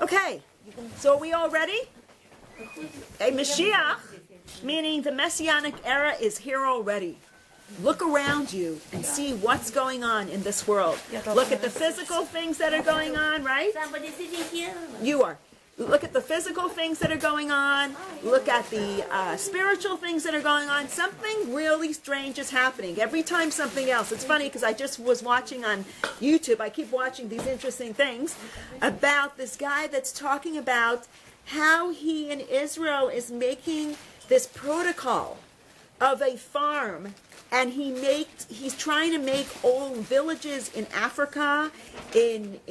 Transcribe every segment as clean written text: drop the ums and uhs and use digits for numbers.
Okay, so are we all ready? A Mashiach, meaning the Messianic era, is here already. Look around you and see what's going on in this world. Look at the physical things that are going on, right? Somebody sitting here. You are. Look at the physical things that are going on. Look at the spiritual things that are going on. Something really strange is happening. Every time something else. It's funny because I just was watching on YouTube. I keep watching these interesting things about this guy that's talking about how he in Israel is making this protocol of a farm, and he's trying to make all villages in Africa, in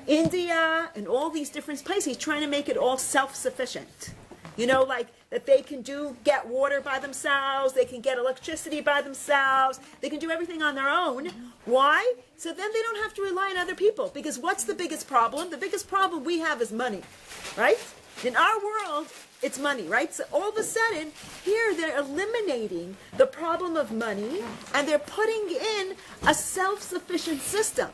India, and all these different places. He's trying to make it all self-sufficient. You know, like that they can get water by themselves, they can get electricity by themselves, they can do everything on their own. Why? So then they don't have to rely on other people. Because what's the biggest problem? The biggest problem we have is money, right? In our world, it's money, right? So all of a sudden, here they're eliminating the problem of money, and they're putting in a self-sufficient system.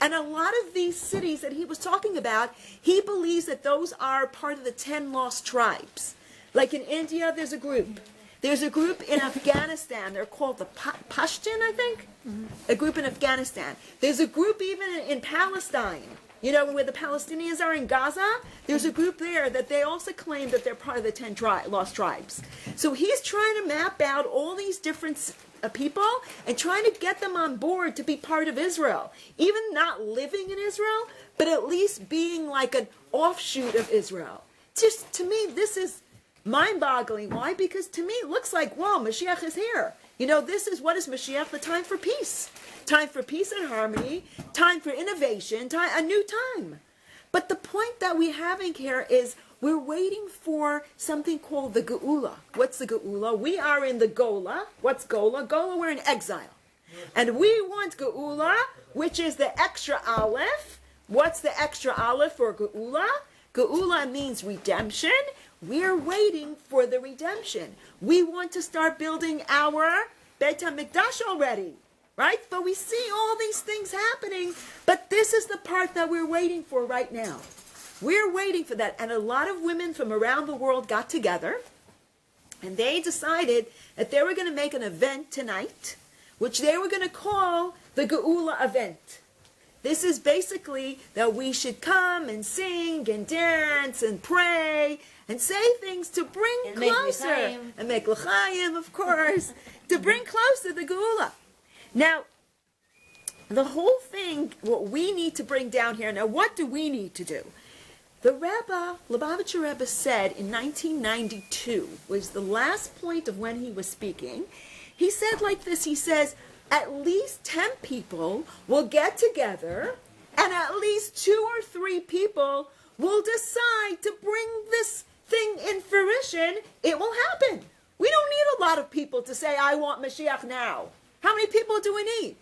And a lot of these cities that he was talking about, he believes that those are part of the 10 lost tribes. Like in India, there's a group. There's a group in Afghanistan. They're called the Pashtun, I think. A group in Afghanistan. There's a group even in Palestine. You know, where the Palestinians are in Gaza, there's a group there that they also claim that they're part of the 10 lost tribes. So he's trying to map out all these different people and trying to get them on board to be part of Israel. Even not living in Israel, but at least being like an offshoot of Israel. Just to me, this is mind-boggling. Why? Because to me, it looks like, wow, Mashiach is here. You know, this is what is Mashiach, the time for peace. Time for peace and harmony, time for innovation, a new time. But the point that we're having here is we're waiting for something called the Geula. What's the Geula? We are in the Geula. What's Geula? Geula, we're in exile. And we want Geula, which is the extra aleph. What's the extra aleph for Geula? Geula means redemption. We're waiting for the redemption. We want to start building our Beit HaMikdash already. Right? But we see all these things happening, but this is the part that we're waiting for right now. We're waiting for that. And a lot of women from around the world got together, and they decided that they were going to make an event tonight, which they were going to call the Geula event. This is basically that we should come and sing and dance and pray and say things to bring and closer. And make l'chaim, of course, to bring closer the Geula. Now, the whole thing, what we need to bring down here, now what do we need to do? The Rebbe, Lubavitcher Rebbe said in 1992, was the last point of when he was speaking, he said like this, he says, at least 10 people will get together, and at least 2 or 3 people will decide to bring this thing in fruition. It will happen. We don't need a lot of people to say, I want Mashiach now. How many people do we need?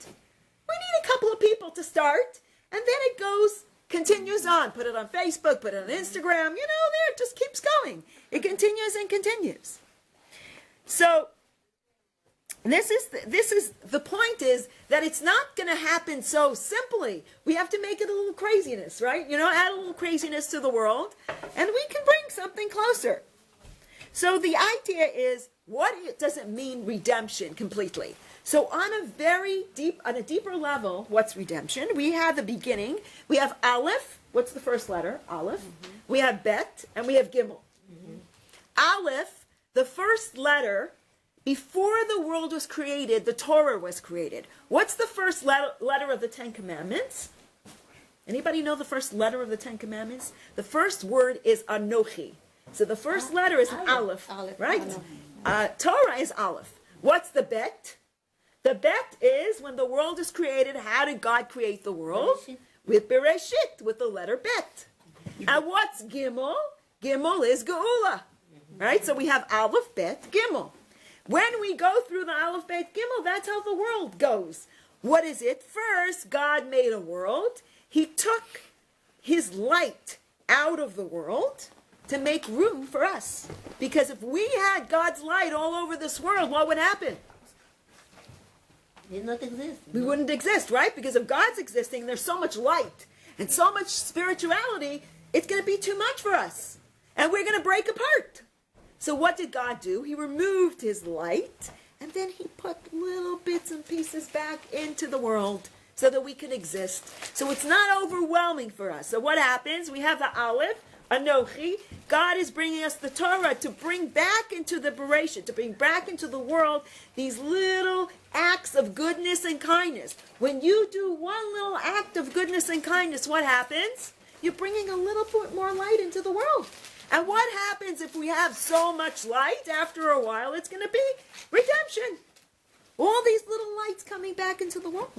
We need a couple of people to start, and then it continues on. Put it on Facebook, put it on Instagram, you know, there, it just keeps going. It continues and continues. So, this is the point is that it's not going to happen so simply. We have to make it a little craziness, right? You know, add a little craziness to the world, and we can bring something closer. So the idea is, what does it mean redemption completely? So on a deeper level, what's redemption? We have the beginning. We have Aleph. What's the first letter? Aleph. We have Bet, and we have Gimel. Aleph, the first letter, before the world was created, the Torah was created. What's the first letter of the 10 Commandments? Anybody know the first letter of the 10 Commandments? The first word is Anochi. So the first letter is an Aleph, right? Torah is Aleph. What's the Bet? The Bet is when the world is created. How did God create the world? With Bereshit, with the letter Bet. And what's Gimel? Gimel is Geula, right? So we have Aleph, Bet, Gimel. When we go through the Aleph, Bet, Gimel, that's how the world goes. What is it? First, God made a world. He took his light out of the world to make room for us. Because if we had God's light all over this world, what would happen? Did not exist. We wouldn't exist, right? Because of God's existing, there's so much light and so much spirituality, it's going to be too much for us. And we're going to break apart. So what did God do? He removed his light, and then he put little bits and pieces back into the world so that we can exist. So it's not overwhelming for us. So what happens? We have the Aleph, Anochi. God is bringing us the Torah to bring back into the Bereshit, to bring back into the world these little acts of goodness and kindness. When you do one little act of goodness and kindness, what happens? You're bringing a little bit more light into the world. And what happens if we have so much light? After a while, it's going to be redemption. All these little lights coming back into the world.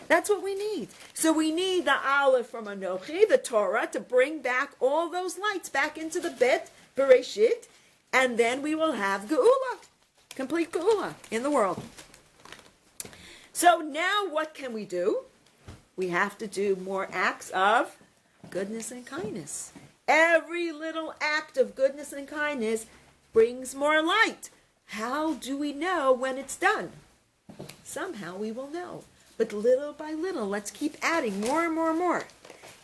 That's what we need. So we need the Aleph from Anochi, the Torah, to bring back all those lights back into the Bet, Bereshit, and then we will have Geula, complete Geula in the world. So now what can we do? We have to do more acts of goodness and kindness. Every little act of goodness and kindness brings more light. How do we know when it's done? Somehow we will know. But little by little, let's keep adding more and more and more.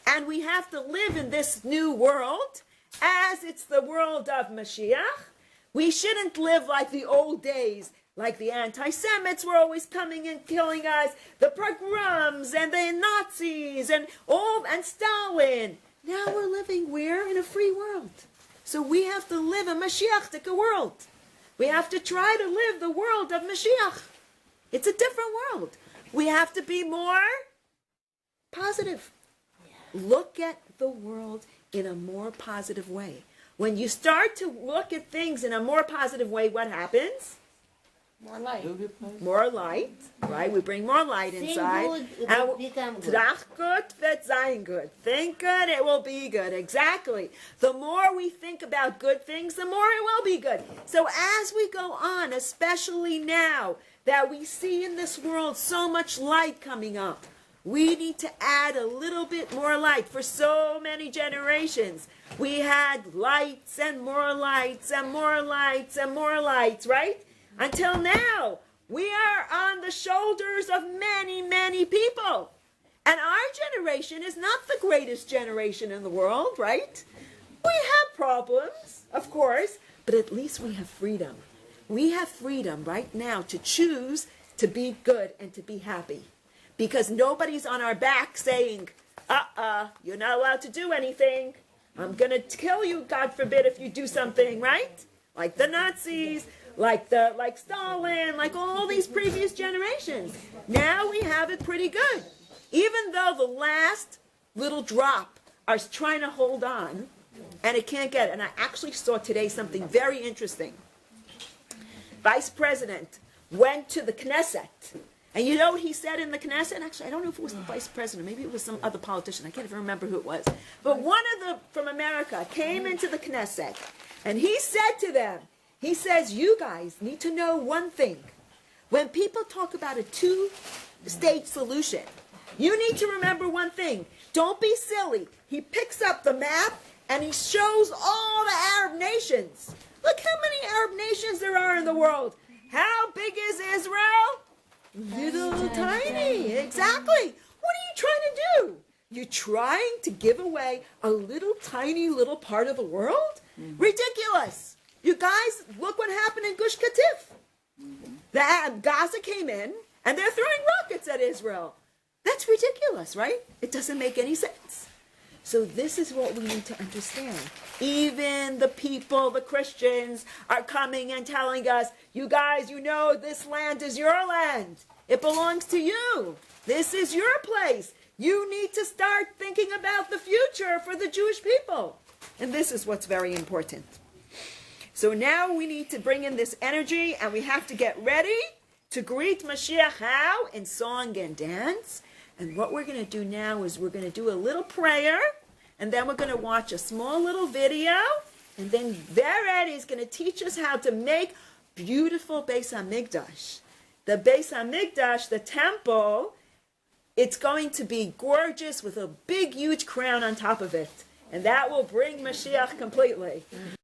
And we have to live in this new world as it's the world of Mashiach. We shouldn't live like the old days, like the anti-Semites were always coming and killing us, the pogroms and the Nazis and Stalin. Now we're living where? In a free world. So we have to live a Mashiach-tic world. We have to try to live the world of Mashiach. It's a different world. We have to be more positive. Look at the world in a more positive way. When you start to look at things in a more positive way, what happens? More light. More light, right? We bring more light inside. Good, become good. Trach gut wird sein good. Think good, it will be good. Exactly. The more we think about good things, the more it will be good. So as we go on, especially now that we see in this world so much light coming up, we need to add a little bit more light. For so many generations, we had lights and more lights and more lights and more lights, right? Until now, we are on the shoulders of many, many people. And our generation is not the greatest generation in the world, right? We have problems, of course, but at least we have freedom. We have freedom right now to choose to be good and to be happy. Because nobody's on our back saying, you're not allowed to do anything. I'm going to kill you, God forbid, if you do something, right? Like the Nazis, like Stalin, like all these previous generations. Now we have it pretty good. Even though the last little drop are trying to hold on, and it can't get it. And I actually saw today something very interesting. Vice President went to the Knesset. And you know what he said in the Knesset? Actually, I don't know if it was the vice president. Maybe it was some other politician. I can't even remember who it was. But one of them from America came into the Knesset. And he said to them, he says, you guys need to know one thing. When people talk about a two-state solution, you need to remember one thing. Don't be silly. He picks up the map and he shows all the Arab nations. Look how many Arab nations there are in the world. How big is Israel? Little tiny. Exactly. What are you trying to do? You're trying to give away a little tiny little part of the world? Ridiculous. You guys, look what happened in Gush Katif. Gaza came in and they're throwing rockets at Israel. That's ridiculous, right? It doesn't make any sense. So this is what we need to understand. Even the people, the Christians, are coming and telling us, you guys, you know this land is your land. It belongs to you. This is your place. You need to start thinking about the future for the Jewish people. And this is what's very important. So now we need to bring in this energy and we have to get ready to greet Mashiach how? In song and dance. And what we're going to do now is we're going to do a little prayer, and then we're going to watch a small little video, and then Vered is going to teach us how to make beautiful Beis HaMikdash. The Beis HaMikdash, the temple, it's going to be gorgeous with a big, huge crown on top of it. And that will bring Mashiach completely.